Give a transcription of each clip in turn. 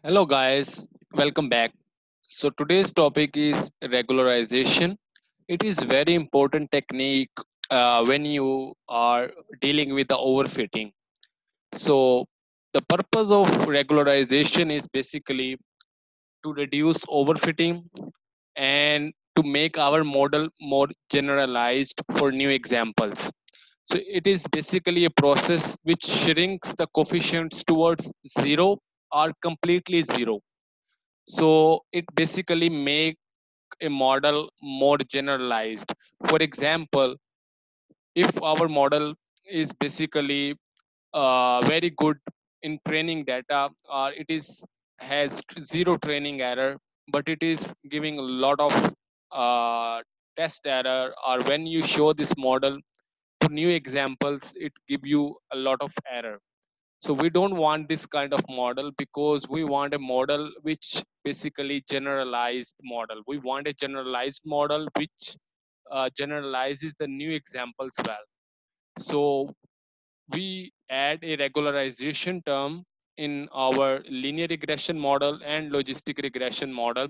Hello, guys. Welcome back. So, today's topic is regularization. It is very important technique when you are dealing with the overfitting. So, the purpose of regularization is basically to reduce overfitting and to make our model more generalized for new examples. So, it is basically a process which shrinks the coefficients towards zero or completely zero. So it basically make a model more generalized. For example, if our model is basically very good in training data, or it is has zero training error, but it is giving a lot of test error, or when you show this model to new examples, it give you a lot of error. So we don't want this kind of model because we want a model which basically generalized model. We want a generalized model which generalizes the new examples well. So we add a regularization term in our linear regression model and logistic regression model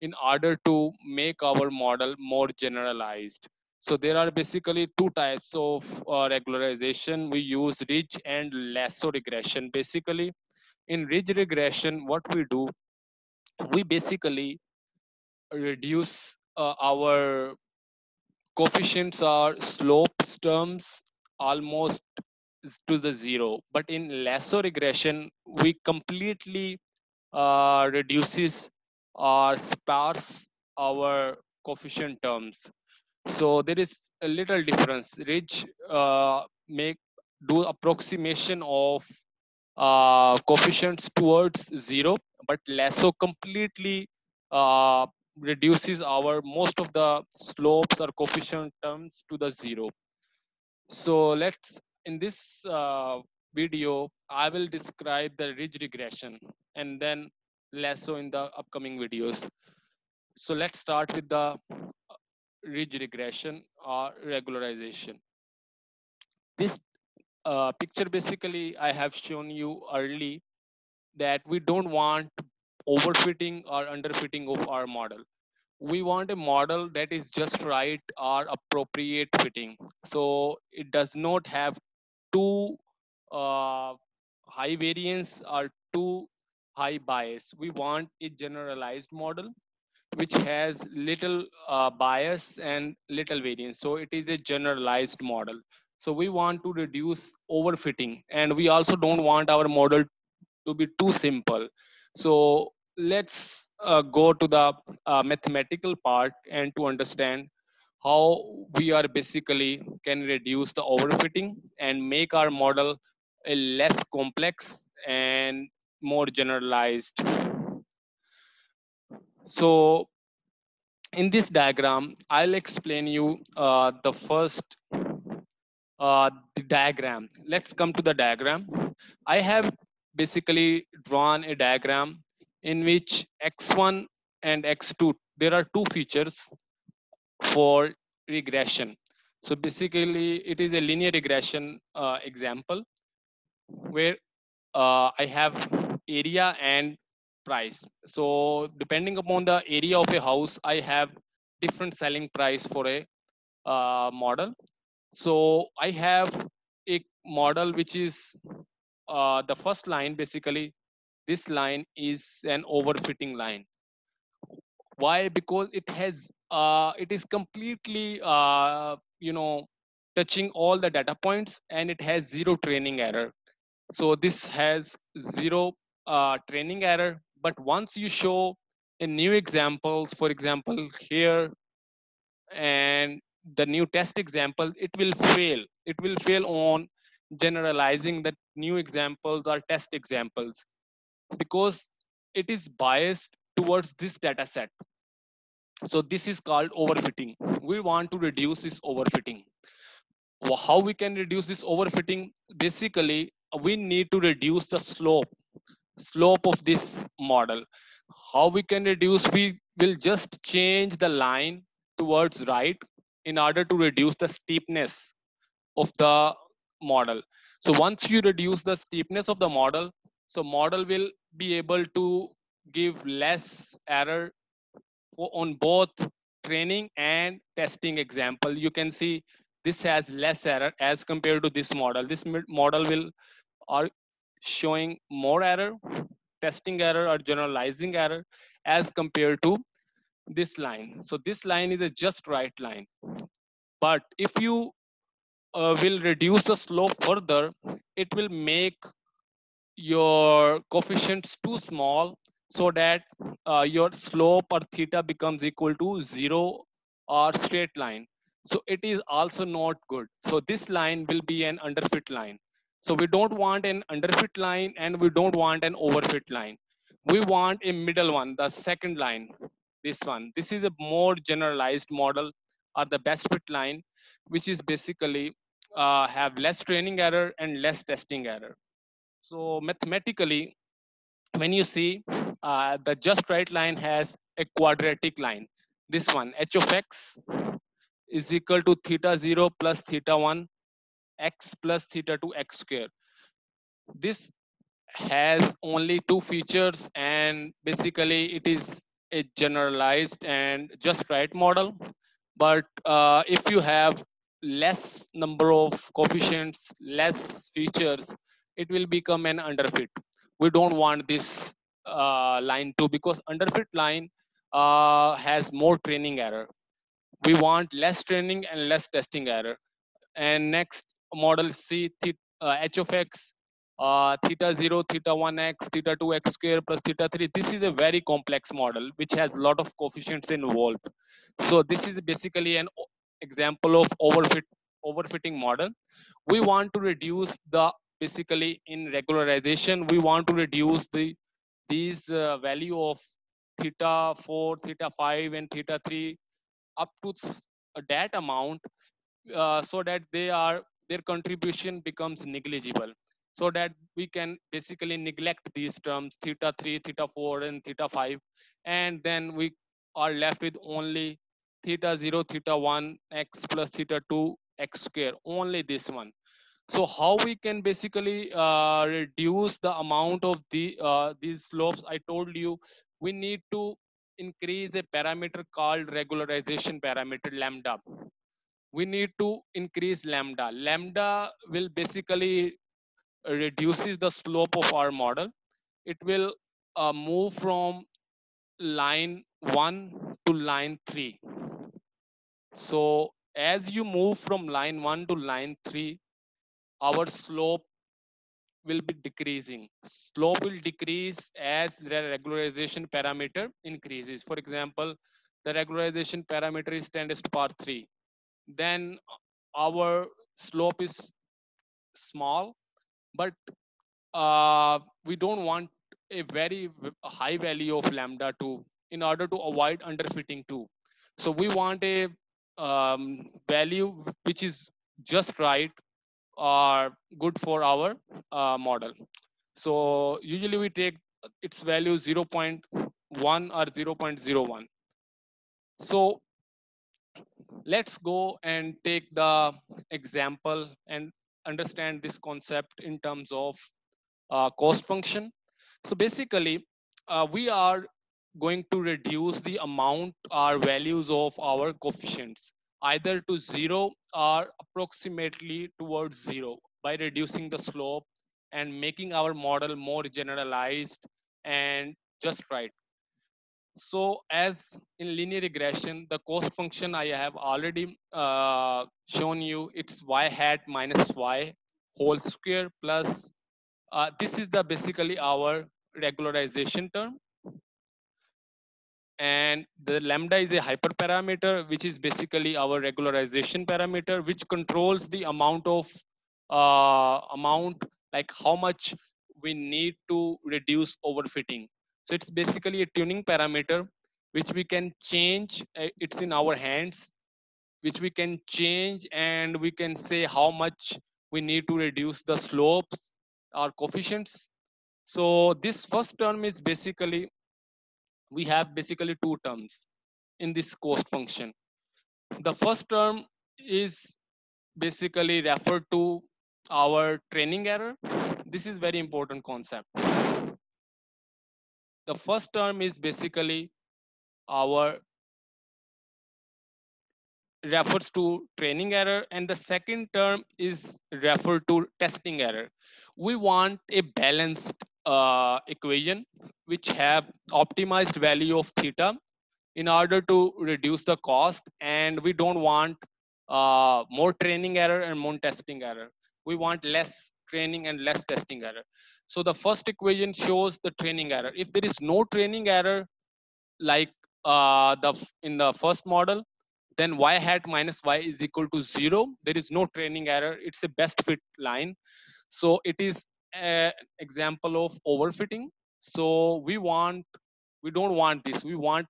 in order to make our model more generalized. So there are basically two types of regularization. We use ridge and lasso regression. Basically, in ridge regression, what we do, we basically reduce our coefficients or slopes terms almost to the zero. But in lasso regression, we completely reduces or sparse our coefficient terms. So there is a little difference. Ridge make do approximation of coefficients towards zero, but lasso completely uh, reduces our most of the slopes or coefficient terms to the zero. So let's in this video, I will describe the ridge regression and then lasso in the upcoming videos. So let's start with the ridge regression or regularization. This picture basically I have shown you early that we don't want overfitting or underfitting of our model. We want a model that is just right or appropriate fitting. So it does not have too uh, high variance or too high bias. We want a generalized model which has little bias and little variance. So it is a generalized model. So we want to reduce overfitting, and we also don't want our model to be too simple. So let's go to the mathematical part and to understand how we are basically can reduce the overfitting and make our model a less complex and more generalized. So in this diagram, I'll explain you the first the diagram. Let's come to the diagram. I have basically drawn a diagram in which x1 and x2, there are two features for regression. So basically, it is a linear regression example where I have area and price. So depending upon the area of a house, I have different selling price for a model. So I have a model which is the first line. Basically, this line is an overfitting line. Why? Because it is completely touching all the data points, and it has zero training error. So this has zero training error. But once you show in new examples, for example here, and the new test example, it will fail on generalizing the new examples or test examples because it is biased towards this data set. So this is called overfitting. We want to reduce this overfitting. How we can reduce this overfitting? Basically, we need to reduce the slope of this model. How we can reduce? We will just change the line towards right in order to reduce the steepness of the model. So once you reduce the steepness of the model, So model will be able to give less error on both training and testing example. You can see this has less error as compared to this model. This model will are showing more error, testing error or generalizing error as compared to this line. So this line is a just right line. But if you will reduce the slope further, it will make your coefficients too small so that your slope or theta becomes equal to 0 or straight line. So it is also not good. So this line will be an underfit line. So we don't want an underfit line and we don't want an overfit line. We want a middle one, the second line, this one. This is a more generalized model or the best fit line, which is basically have less training error and less testing error. So mathematically, when you see the just right line has a quadratic line, this one h of x is equal to theta 0 plus theta 1 x plus theta 2 x square. This has only two features and basically it is a generalized and just right model. But if you have less number of coefficients, less features, it will become an underfit. We don't want this line too, because underfit line has more training error. We want less training and less testing error. And next model C, h of x, theta 0, theta 1 x, theta 2 x square plus theta 3. This is a very complex model which has a lot of coefficients involved. So this is basically an example of overfitting model. We want to reduce the, basically in regularization, we want to reduce these value of theta 4, theta 5 and theta 3 up to that amount, so that their contribution becomes negligible, so that we can basically neglect these terms theta 3, theta 4 and theta 5, and then we are left with only theta 0, theta 1 x plus theta 2 x square, only this one. So how we can basically reduce the amount of these slopes? I told you we need to increase a parameter called regularization parameter, lambda. We need to increase lambda. Lambda will basically reduces the slope of our model. It will move from line 1 to line 3. So as you move from line 1 to line 3, our slope will be decreasing. Slope will decrease as the regularization parameter increases. For example, the regularization parameter is 10 to the power 3. Then our slope is small, but we don't want a very high value of lambda 2 in order to avoid underfitting too. So we want a value which is just right or good for our model. So usually we take its value 0.1 or 0.01. So let's go and take the example and understand this concept in terms of cost function. So basically, we are going to reduce the amount or values of our coefficients either to 0 or approximately towards 0 by reducing the slope and making our model more generalized and just right. So as in linear regression, the cost function I have already shown you, it's y hat minus y whole square plus this is the basically our regularization term, and the lambda is a hyperparameter which is basically our regularization parameter which controls the amount, like how much we need to reduce overfitting. So it's basically a tuning parameter which we can change. It's in our hands, which we can change, and we can say how much we need to reduce the slopes or coefficients. So this first term is basically, we have basically two terms in this cost function. The first term is basically referred to our training error. this is very important concept. The first term is basically our refers to training error, and the second term is referred to testing error. We want a balanced equation which have optimized value of theta in order to reduce the cost, and we don't want more training error and more testing error. We want less training and less testing error. So the first equation shows the training error. If there is no training error, like in the first model, then y hat minus y is equal to 0. There is no training error. It's a best fit line. So it is an example of overfitting. So we don't want this. We want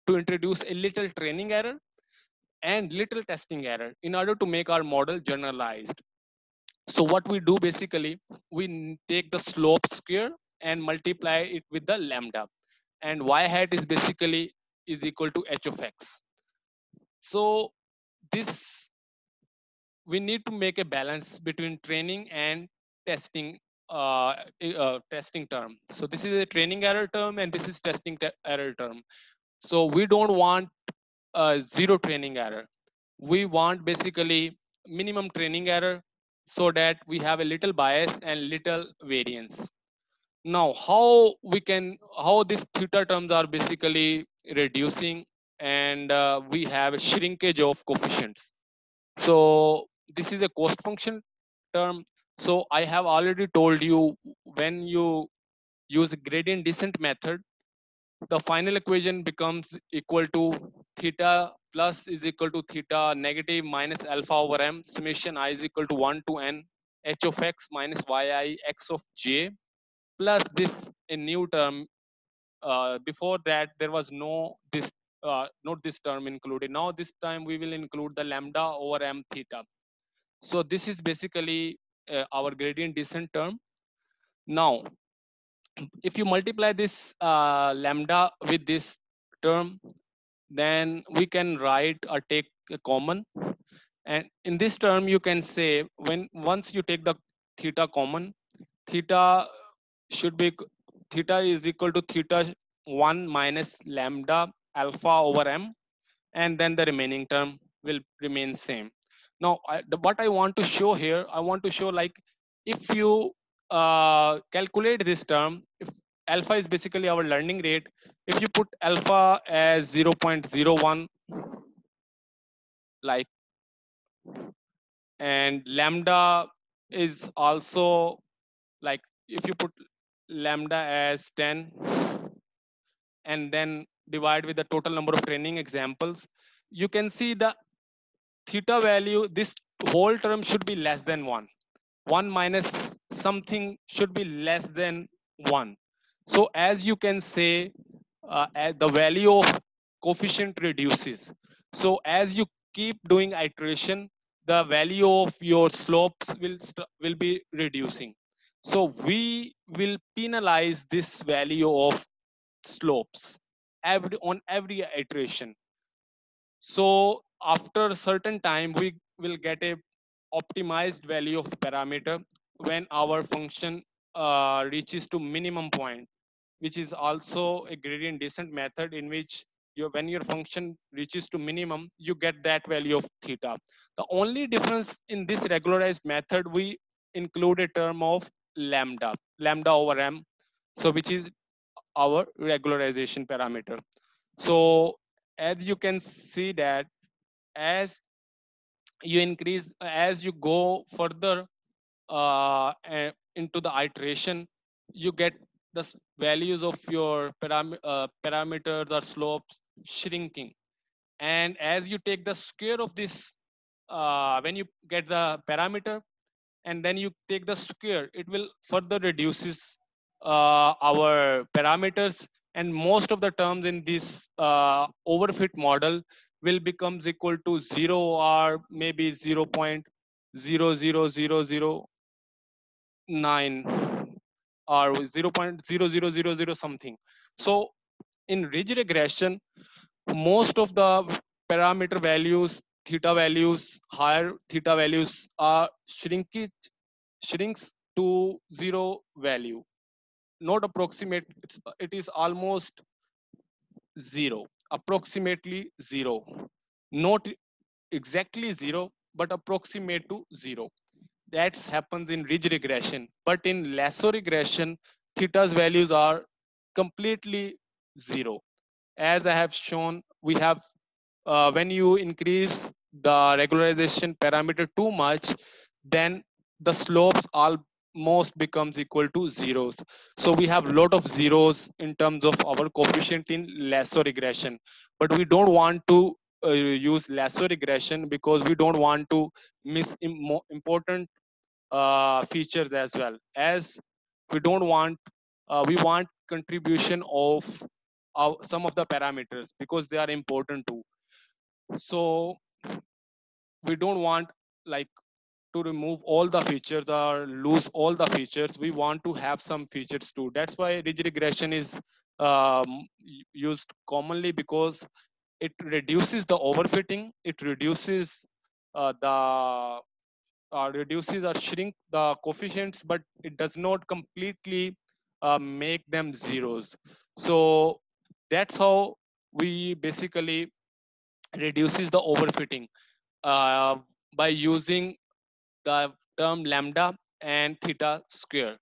to introduce a little training error and little testing error in order to make our model generalized. So what we do basically, we take the slope square and multiply it with the lambda, and y hat is basically is equal to h of x. So this, we need to make a balance between training and testing testing term. So this is a training error term and this is testing error term. So we don't want zero training error. We want basically minimum training error so that we have a little bias and little variance. Now, how these theta terms are basically reducing, and we have a shrinkage of coefficients. So this is a cost function term. So I have already told you, when you use gradient descent method, the final equation becomes equal to theta plus is equal to theta negative minus alpha over m summation I is equal to 1 to n h of x minus yi x of j, plus this a new term. Before that there was no this not this term included. Now this time we will include the lambda over m theta. So this is basically our gradient descent term. Now if you multiply this lambda with this term, then we can write or take a common, and in this term you can say, when once you take the theta common, theta should be theta is equal to theta 1 minus lambda alpha over m, and then the remaining term will remain same. Now what I want to show here, I want to show, like, if you calculate this term, if alpha is basically our learning rate, if you put alpha as 0.01, like, and lambda is also, like, if you put lambda as 10 and then divide with the total number of training examples, you can see the theta value, this whole term should be less than 1. 1 minus something should be less than 1. So as you can say, as the value of coefficient reduces. So as you keep doing iteration, the value of your slopes will be reducing. So we will penalize this value of slopes on every iteration. So after a certain time, we will get a optimized value of parameter when our function reaches to minimum point, which is also a gradient descent method in which when your function reaches to minimum, you get that value of theta. The only difference in this regularized method, we include a term of lambda over m, so which is our regularization parameter. So as you can see that, as you increase, as you go further into the iteration, you get the values of your parameters or slopes shrinking. And as you take the square of this, when you get the parameter and then you take the square, it will further reduces our parameters, and most of the terms in this overfit model will becomes equal to 0 or maybe 0.00009 or 0.0000 something. So in ridge regression, most of the parameter values, theta values, higher theta values are shrinks to zero value, not approximate. It is almost zero, approximately zero, not exactly zero, but approximate to zero. That happens in ridge regression, but in lasso regression, theta's values are completely zero. As I have shown, we have when you increase the regularization parameter too much, then the slopes almost becomes equal to zeros. So we have a lot of zeros in terms of our coefficient in lasso regression, but we don't want to use lasso regression because we don't want to miss important features as well, as we don't want we want contribution of some of the parameters because they are important too. So we don't want like to remove all the features or lose all the features. We want to have some features too. That's why ridge regression is used commonly, because it reduces the overfitting, it reduces or shrink the coefficients, but it does not completely make them zeros. So that's how we basically reduces the overfitting uh, by using the term lambda and theta square.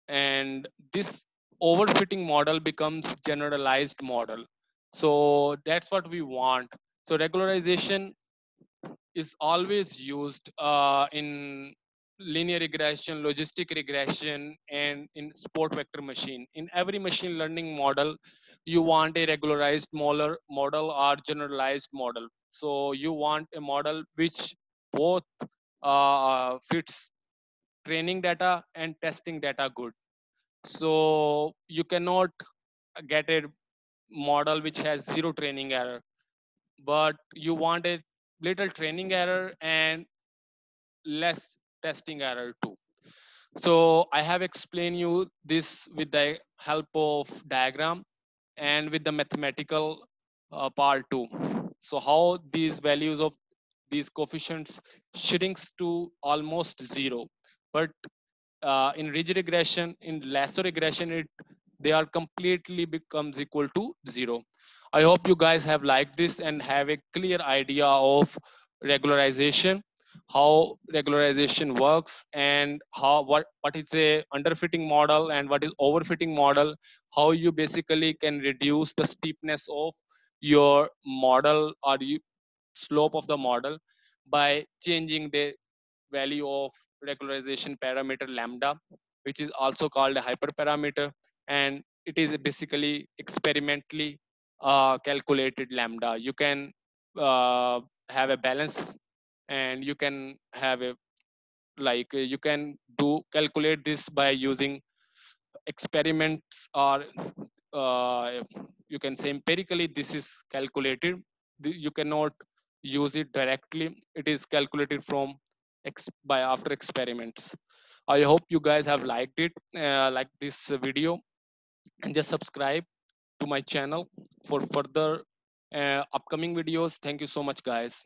And this overfitting model becomes generalized model. So that's what we want. So regularization is always used in linear regression, logistic regression, and in support vector machine. In every machine learning model, you want a regularized model or generalized model. So you want a model which both fits training data and testing data good. So you cannot get a model which has zero training error, but you want a little training error and less testing error too. So I have explained you this with the help of diagram and with the mathematical part too. So how these values of these coefficients shrinks to almost zero, but in ridge regression, in lasso regression, they are completely becomes equal to zero. I hope you guys have liked this and have a clear idea of regularization, how regularization works, and how what is a underfitting model and what is overfitting model, how you basically can reduce the steepness of your model or slope of the model by changing the value of regularization parameter lambda, which is also called a hyperparameter, and it is basically experimentally calculated lambda. You can have a balance, and you can have a you can do calculate this by using experiments, or uh, you can say empirically this is calculated. You cannot use it directly, it is calculated from by after experiments. I hope you guys have liked it, like this video, and just subscribe to my channel for further upcoming videos. Thank you so much, guys.